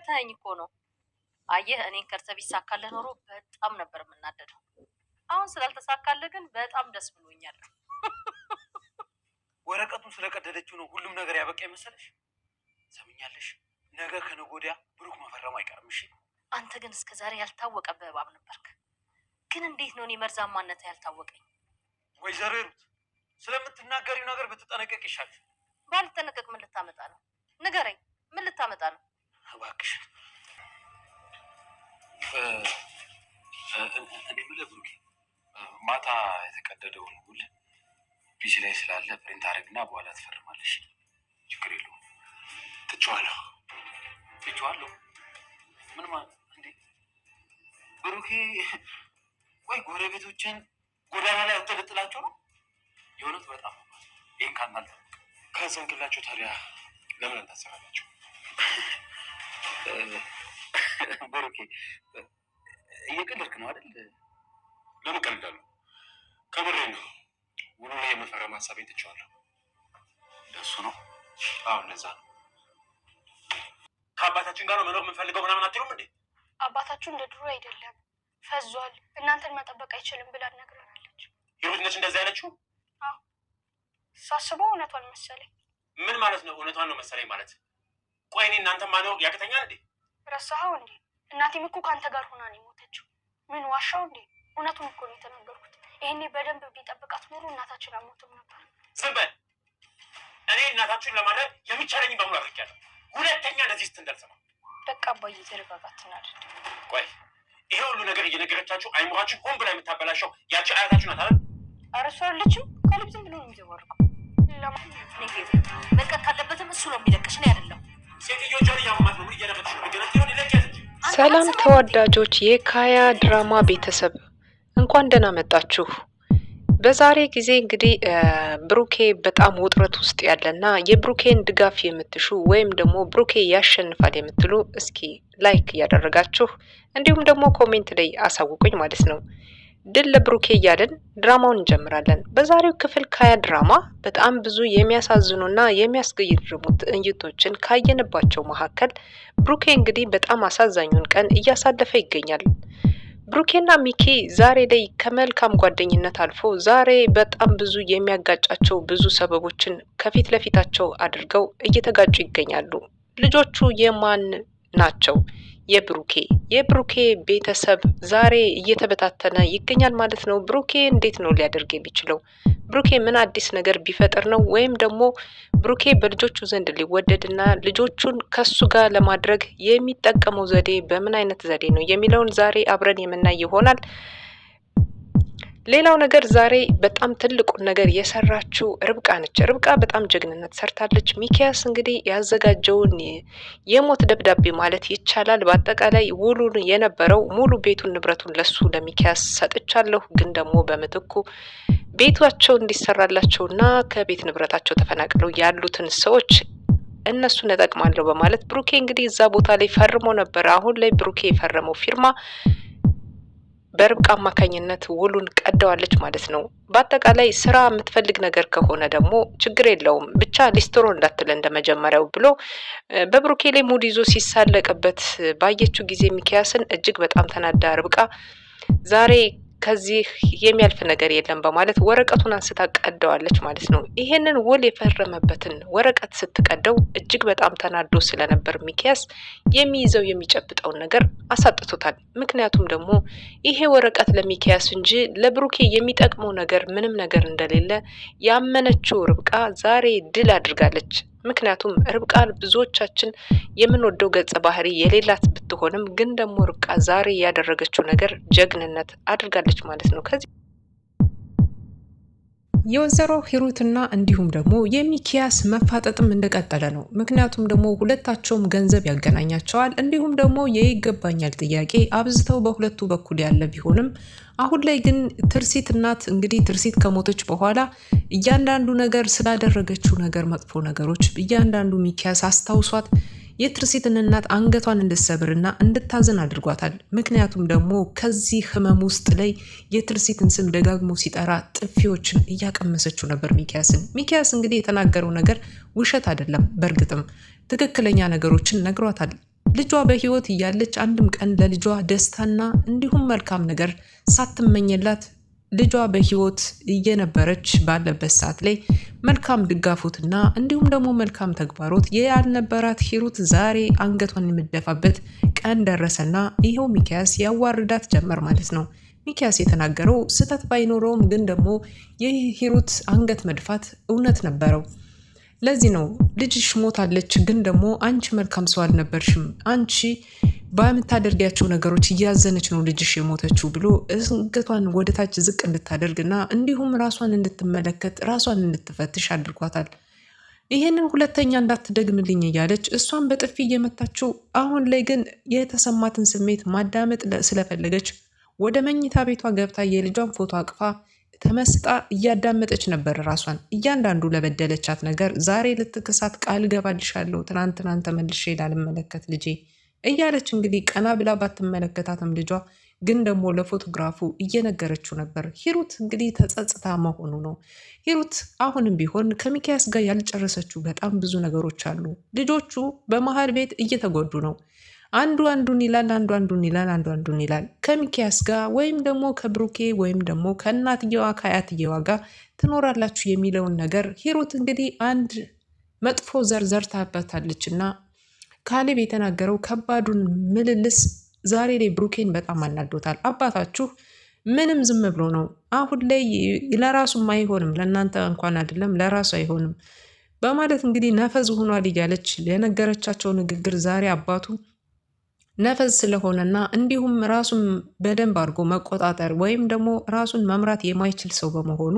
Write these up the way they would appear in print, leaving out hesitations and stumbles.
ረስተኸኝ እኮ ነው። አየህ እኔን ከርሰ ቢሳካልህ ኖሮ በጣም ነበር የምናደደው። አሁን ስላልተሳካልህ ግን በጣም ደስ ብሎኛል። ወረቀቱን ስለቀደደችው ነው ሁሉም ነገር ያበቃ መሰለሽ? ሰምኛለሽ? ነገ ከነገ ወዲያ ብሩክ መፈረሙ አይቀርም። እሺ አንተ ግን እስከዛሬ ያልታወቀብህ እባብ ነበርክ። ግን እንዴት ነው እኔ መርዛማነት ያልታወቀኝ? ወይዘሮ ሩት ስለምትናገሪው ነገር ብትጠነቀቅ ይሻል። ባልጠነቀቅ ምን ልታመጣ ነው? ንገረኝ፣ ምን ልታመጣ ነው? እባክሽ እኔ የምልህ ብሩኬ፣ ማታ የተቀደደውን ውል ፒሲ ላይ ስላለ ፕሪንት አድርግና በኋላ ትፈርማለሽ። ችግር የለውም። ትቼዋለሁ። ምን ማለት እንዴ ብሩኬ? ወይ ጎረቤቶችን ጎዳና ላይ አትጥላቸው ነው? የእውነት በጣም ይህን ካናል ካዘንክላቸው ታዲያ ለምን ታሰራላቸው? ብሩኬ እየቀለድክ ነው አይደል? ለምን ቀልዳለሁ? ከምሬ ነው። ውሉ ላይ የመፈረም ሀሳቤን ትቼዋለሁ። እንደሱ ነው? አዎ እንደዛ ነው። ከአባታችን ጋር ነው መኖር የምንፈልገው ምናምን አትሉም እንዴ? አባታችሁ እንደ ድሮ አይደለም፣ ፈዟል። እናንተን መጠበቅ አይችልም ብላ ነግረናለች። ሂሩት ነች እንደዚህ አይነችው? አዎ ሳስበው እውነቷን መሰለኝ። ምን ማለት ነው እውነቷን ነው መሰለኝ ማለት? ቆይ እኔ እናንተን ማኖር ያቅተኛል እንዴ? ረሳኸው እንዴ? እናቴም እኮ ከአንተ ጋር ሆና ነው የሞተችው። ምን ዋሻው እንዴ? እውነቱን እኮ ነው የተናገርኩት። ይሄኔ በደንብ ቢጠብቃት ኖሮ እናታችን አሞትም ነበር። ዝም በል። እኔ እናታችሁን ለማድረግ የሚቻለኝ በሙሉ አድርጌያለሁ። ሁለተኛ እንደዚህ ስትንደርሰማ። በቃ አባዬ ተረጋጋት። እናድርግ። ቆይ ይሄ ሁሉ ነገር እየነገረቻችሁ አይምሯችሁ ሆን ብላ የምታበላሸው ያቺ አያታችሁ ናት አይደል? ኧረ እሷ አይደለችም። ከልብ ዝም ብሎ ነው የሚዘወርቀው። መልቀቅ ካለበትም እሱ ነው የሚለቅሽ፣ እኔ አይደለም። ሴትዮ ጆሮ እያመማት ነው። ምን እየለበትሽ ነው? ገነት ይሆን ይለቀስ እንጂ። ሰላም ተወዳጆች የካያ ድራማ ቤተሰብ እንኳን ደህና መጣችሁ። በዛሬ ጊዜ እንግዲህ ብሩኬ በጣም ውጥረት ውስጥ ያለና የብሩኬን ድጋፍ የምትሹ ወይም ደግሞ ብሩኬ ያሸንፋል የምትሉ እስኪ ላይክ እያደረጋችሁ እንዲሁም ደግሞ ኮሜንት ላይ አሳውቁኝ ማለት ነው። ድል ለብሩኬ እያለን ድራማውን እንጀምራለን። በዛሬው ክፍል ካያ ድራማ በጣም ብዙ የሚያሳዝኑና የሚያስገርሙ ትዕይንቶችን ካየንባቸው መካከል ብሩኬ እንግዲህ በጣም አሳዛኙን ቀን እያሳለፈ ይገኛል። ብሩኬና ሚኪ ዛሬ ላይ ከመልካም ጓደኝነት አልፎ ዛሬ በጣም ብዙ የሚያጋጫቸው ብዙ ሰበቦችን ከፊት ለፊታቸው አድርገው እየተጋጩ ይገኛሉ። ልጆቹ የማን ናቸው? የብሩኬ ቤተሰብ ዛሬ እየተበታተነ ይገኛል ማለት ነው። ብሩኬ እንዴት ነው ሊያደርግ የሚችለው? ብሩኬ ምን አዲስ ነገር ቢፈጥር ነው? ወይም ደግሞ ብሩኬ በልጆቹ ዘንድ ሊወደድና ልጆቹን ከሱ ጋር ለማድረግ የሚጠቀመው ዘዴ በምን አይነት ዘዴ ነው የሚለውን ዛሬ አብረን የምናይ ይሆናል። ሌላው ነገር ዛሬ በጣም ትልቁን ነገር የሰራችው ርብቃ ነች። ርብቃ በጣም ጀግንነት ሰርታለች። ሚኪያስ እንግዲህ ያዘጋጀውን የሞት ደብዳቤ ማለት ይቻላል በአጠቃላይ ውሉን የነበረው ሙሉ ቤቱን ንብረቱን ለሱ ለሚኪያስ ሰጥቻለሁ፣ ግን ደግሞ በምትኩ ቤቷቸው እንዲሰራላቸውና ከቤት ንብረታቸው ተፈናቅለው ያሉትን ሰዎች እነሱን እጠቅማለሁ በማለት ብሩኬ እንግዲህ እዛ ቦታ ላይ ፈርሞ ነበር። አሁን ላይ ብሩኬ የፈረመው ፊርማ በርብቃ አማካኝነት ውሉን ቀደዋለች ማለት ነው። በአጠቃላይ ስራ የምትፈልግ ነገር ከሆነ ደግሞ ችግር የለውም ብቻ ሊስትሮ እንዳትለ እንደመጀመሪያው ብሎ በብሩኬ ላይ ሙድ ይዞ ሲሳለቅበት ባየችው ጊዜ ሚኪያስን እጅግ በጣም ተናዳ ርብቃ ዛሬ ከዚህ የሚያልፍ ነገር የለም በማለት ወረቀቱን አንስታ ቀደዋለች ማለት ነው። ይሄንን ውል የፈረመበትን ወረቀት ስትቀደው እጅግ በጣም ተናዶ ስለነበር ሚኪያስ የሚይዘው የሚጨብጠውን ነገር አሳጥቶታል። ምክንያቱም ደግሞ ይሄ ወረቀት ለሚኪያስ እንጂ ለብሩኬ የሚጠቅመው ነገር ምንም ነገር እንደሌለ ያመነችው ርብቃ ዛሬ ድል አድርጋለች። ምክንያቱም ርብቃ ብዙዎቻችን የምንወደው ገጸ ባህሪ የሌላት ብትሆንም ግን ደግሞ ርብቃ ዛሬ ያደረገችው ነገር ጀግንነት አድርጋለች ማለት ነው። ከዚህ የወይዘሮ ሂሩትና እንዲሁም ደግሞ የሚኪያስ መፋጠጥም እንደቀጠለ ነው። ምክንያቱም ደግሞ ሁለታቸውም ገንዘብ ያገናኛቸዋል። እንዲሁም ደግሞ የይገባኛል ጥያቄ አብዝተው በሁለቱ በኩል ያለ ቢሆንም አሁን ላይ ግን ትርሲት እናት እንግዲህ ትርሲት ከሞተች በኋላ እያንዳንዱ ነገር ስላደረገችው ነገር መጥፎ ነገሮች እያንዳንዱ ሚኪያስ አስታውሷት የትርሲትን እናት አንገቷን እንድትሰብርና እንድታዘን አድርጓታል። ምክንያቱም ደግሞ ከዚህ ህመም ውስጥ ላይ የትርሲትን ስም ደጋግሞ ሲጠራ ጥፊዎችን እያቀመሰችው ነበር ሚኪያስን። ሚኪያስ እንግዲህ የተናገረው ነገር ውሸት አይደለም፣ በእርግጥም ትክክለኛ ነገሮችን ነግሯታል። ልጇ በህይወት እያለች አንድም ቀን ለልጇ ደስታና እንዲሁም መልካም ነገር ሳትመኝላት ልጇ በህይወት እየነበረች ባለበት ሰዓት ላይ መልካም ድጋፎትና እንዲሁም ደግሞ መልካም ተግባሮት ያልነበራት ሂሩት ዛሬ አንገቷን የምትደፋበት ቀን ደረሰና ይኸው ሚኪያስ ያዋርዳት ጀመር ማለት ነው። ሚኪያስ የተናገረው ስህተት ባይኖረውም ግን ደግሞ የሂሩት አንገት መድፋት እውነት ነበረው። ለዚህ ነው ልጅሽ ሞታለች፣ ግን ደግሞ አንቺ መልካም ሰው አልነበርሽም፣ አንቺ በምታደርጊያቸው ነገሮች እያዘነች ነው ልጅሽ የሞተችው ብሎ አንገቷን ወደታች ዝቅ እንድታደርግና እንዲሁም ራሷን እንድትመለከት ራሷን እንድትፈትሽ አድርጓታል። ይሄንን ሁለተኛ እንዳትደግምልኝ እያለች እሷን በጥፊ እየመታችው፣ አሁን ላይ ግን የተሰማትን ስሜት ማዳመጥ ስለፈለገች ወደ መኝታ ቤቷ ገብታ የልጇን ፎቶ አቅፋ ተመስጣ እያዳመጠች ነበር ራሷን። እያንዳንዱ ለበደለቻት ነገር ዛሬ ልትክሳት ቃል ገባልሻለሁ፣ ትናንትናን ተመልሼ ላልመለከት ልጄ እያለች እንግዲህ ቀና ብላ ባትመለከታትም ልጇ ግን ደግሞ ለፎቶግራፉ እየነገረችው ነበር። ሂሩት እንግዲህ ተጸጽታ መሆኑ ነው። ሂሩት አሁንም ቢሆን ከሚኪያስ ጋር ያልጨረሰችው በጣም ብዙ ነገሮች አሉ። ልጆቹ በመሀል ቤት እየተጎዱ ነው። አንዱ አንዱን ይላል፣ አንዱ አንዱን ይላል፣ አንዱ አንዱን ይላል። ከሚኪያስ ጋር ወይም ደግሞ ከብሩኬ ወይም ደግሞ ከእናትየዋ ከአያትየዋ ጋር ትኖራላችሁ የሚለውን ነገር ሂሩት እንግዲህ አንድ መጥፎ ዘር ዘርታበታለች እና ካሌብ የተናገረው ከባዱን ምልልስ ዛሬ ላይ ብሩኬን በጣም አናዶታል። አባታችሁ ምንም ዝም ብሎ ነው አሁን ላይ ለራሱም አይሆንም፣ ለእናንተ እንኳን አይደለም ለራሱ አይሆንም በማለት እንግዲህ ነፈዝ ሆኗል እያለች የነገረቻቸው ንግግር ዛሬ አባቱ ነፈዝ ስለሆነና እንዲሁም ራሱን በደንብ አድርጎ መቆጣጠር ወይም ደግሞ ራሱን መምራት የማይችል ሰው በመሆኑ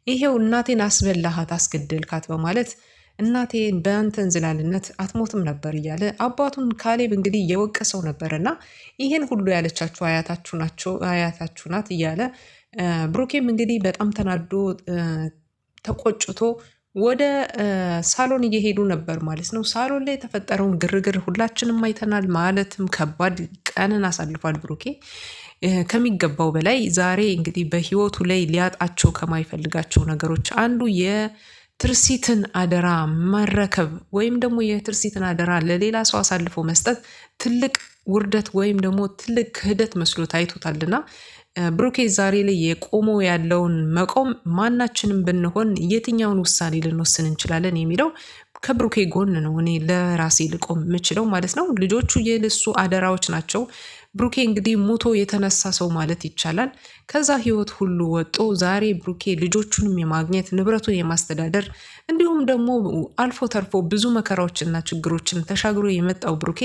ይሄው እናቴን አስበላሃት አስገደልካት በማለት እናቴን በአንተ እንዝላልነት አትሞትም ነበር እያለ አባቱን ካሌብ እንግዲህ እየወቀሰው ነበርና ይህን ሁሉ ያለቻችሁ አያታችሁ ናት እያለ ብሩኬም እንግዲህ በጣም ተናዶ ተቆጭቶ ወደ ሳሎን እየሄዱ ነበር ማለት ነው። ሳሎን ላይ የተፈጠረውን ግርግር ሁላችንም አይተናል። ማለትም ከባድ ቀንን አሳልፏል ብሩኬ ከሚገባው በላይ። ዛሬ እንግዲህ በህይወቱ ላይ ሊያጣቸው ከማይፈልጋቸው ነገሮች አንዱ የትርሲትን አደራ መረከብ ወይም ደግሞ የትርሲትን አደራ ለሌላ ሰው አሳልፎ መስጠት ትልቅ ውርደት ወይም ደግሞ ትልቅ ክህደት መስሎ ታይቶታልና ብሩኬ ዛሬ ላይ የቆመው ያለውን መቆም ማናችንም ብንሆን የትኛውን ውሳኔ ልንወስን እንችላለን የሚለው ከብሩኬ ጎን ነው እኔ ለራሴ ልቆም የምችለው ማለት ነው። ልጆቹ የልሱ አደራዎች ናቸው። ብሩኬ እንግዲህ ሙቶ የተነሳ ሰው ማለት ይቻላል። ከዛ ህይወት ሁሉ ወጦ ዛሬ ብሩኬ ልጆቹንም የማግኘት ንብረቱን የማስተዳደር እንዲሁም ደግሞ አልፎ ተርፎ ብዙ መከራዎችና ችግሮችን ተሻግሮ የመጣው ብሩኬ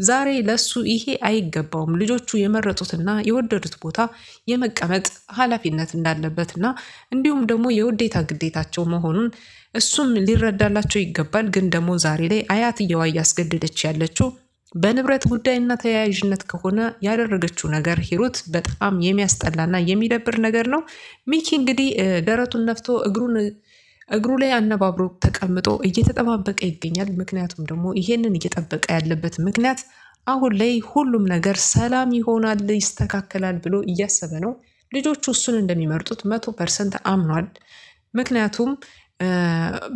ዛሬ ለሱ ይሄ አይገባውም። ልጆቹ የመረጡትና የወደዱት ቦታ የመቀመጥ ኃላፊነት እንዳለበትና እንዲሁም ደግሞ የውዴታ ግዴታቸው መሆኑን እሱም ሊረዳላቸው ይገባል። ግን ደግሞ ዛሬ ላይ አያትየዋ እያስገደደች ያለችው በንብረት ጉዳይና ተያያዥነት ከሆነ ያደረገችው ነገር ሂሩት በጣም የሚያስጠላና የሚደብር ነገር ነው። ሚኪ እንግዲህ ደረቱን ነፍቶ እግሩ ላይ አነባብሮ ተቀምጦ እየተጠባበቀ ይገኛል። ምክንያቱም ደግሞ ይሄንን እየጠበቀ ያለበት ምክንያት አሁን ላይ ሁሉም ነገር ሰላም ይሆናል፣ ይስተካከላል ብሎ እያሰበ ነው። ልጆቹ እሱን እንደሚመርጡት 100% አምኗል። ምክንያቱም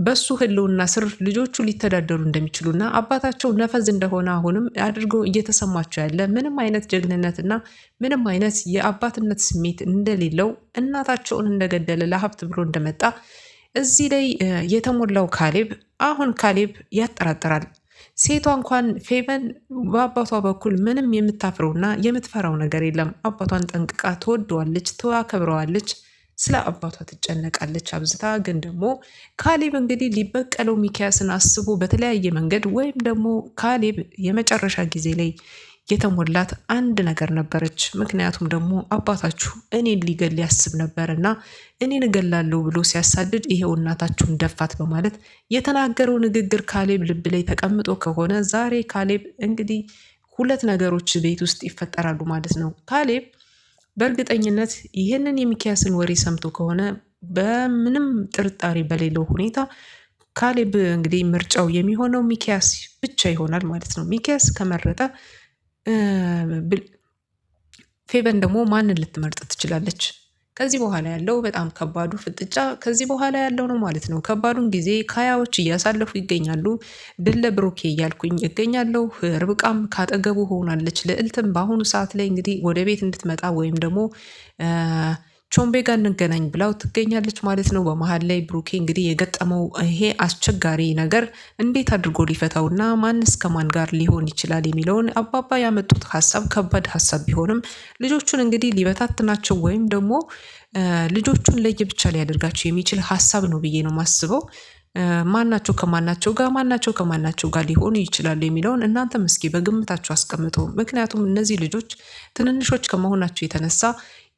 በሱ ህልውና ስር ልጆቹ ሊተዳደሩ እንደሚችሉና አባታቸው ነፈዝ እንደሆነ አሁንም አድርገው እየተሰማቸው ያለ ምንም አይነት ጀግንነትና ምንም አይነት የአባትነት ስሜት እንደሌለው እናታቸውን እንደገደለ ለሀብት ብሎ እንደመጣ እዚህ ላይ የተሞላው ካሌብ አሁን ካሌብ ያጠራጥራል። ሴቷ እንኳን ፌቨን በአባቷ በኩል ምንም የምታፍረውና የምትፈራው ነገር የለም። አባቷን ጠንቅቃ ትወደዋለች፣ ትዋከብረዋለች፣ ስለ አባቷ ትጨነቃለች አብዝታ። ግን ደግሞ ካሌብ እንግዲህ ሊበቀለው ሚኪያስን አስቦ በተለያየ መንገድ ወይም ደግሞ ካሌብ የመጨረሻ ጊዜ ላይ የተሞላት አንድ ነገር ነበረች። ምክንያቱም ደግሞ አባታችሁ እኔን ሊገል ያስብ ነበር እና እኔን እገላለሁ ብሎ ሲያሳድድ ይሄው እናታችሁን ደፋት በማለት የተናገረው ንግግር ካሌብ ልብ ላይ ተቀምጦ ከሆነ ዛሬ ካሌብ እንግዲህ ሁለት ነገሮች ቤት ውስጥ ይፈጠራሉ ማለት ነው። ካሌብ በእርግጠኝነት ይህንን የሚኪያስን ወሬ ሰምቶ ከሆነ በምንም ጥርጣሬ በሌለው ሁኔታ ካሌብ እንግዲህ ምርጫው የሚሆነው ሚኪያስ ብቻ ይሆናል ማለት ነው። ሚኪያስ ከመረጠ ፌቨን ደግሞ ማንን ልትመርጥ ትችላለች? ከዚህ በኋላ ያለው በጣም ከባዱ ፍጥጫ ከዚህ በኋላ ያለው ነው ማለት ነው። ከባዱን ጊዜ ካያዎች እያሳለፉ ይገኛሉ። ድል ለብሩኬ እያልኩኝ እገኛለሁ። ርብቃም ካጠገቡ ሆናለች። ልዕልትም በአሁኑ ሰዓት ላይ እንግዲህ ወደ ቤት እንድትመጣ ወይም ደግሞ ቾምቤ ጋር እንገናኝ ብላው ትገኛለች ማለት ነው። በመሀል ላይ ብሩኬ እንግዲህ የገጠመው ይሄ አስቸጋሪ ነገር እንዴት አድርጎ ሊፈታውና ማንስ ከማን ጋር ሊሆን ይችላል የሚለውን አባባ ያመጡት ሀሳብ ከባድ ሀሳብ ቢሆንም ልጆቹን እንግዲህ ሊበታትናቸው ወይም ደግሞ ልጆቹን ለየብቻ ሊያደርጋቸው የሚችል ሀሳብ ነው ብዬ ነው የማስበው። ማናቸው ከማናቸው ጋር ማናቸው ከማናቸው ጋር ሊሆኑ ይችላሉ የሚለውን እናንተም እስኪ በግምታችሁ አስቀምጡ። ምክንያቱም እነዚህ ልጆች ትንንሾች ከመሆናቸው የተነሳ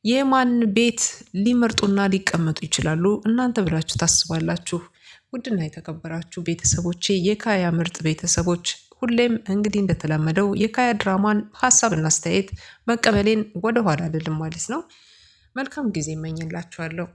የማን ቤት ሊመርጡና ሊቀመጡ ይችላሉ እናንተ ብላችሁ ታስባላችሁ? ውድና የተከበራችሁ ቤተሰቦቼ፣ የካያ ምርጥ ቤተሰቦች፣ ሁሌም እንግዲህ እንደተለመደው የካያ ድራማን ሀሳብና አስተያየት መቀበሌን ወደኋላ አይደለም ማለት ነው። መልካም ጊዜ እመኝላችኋለሁ።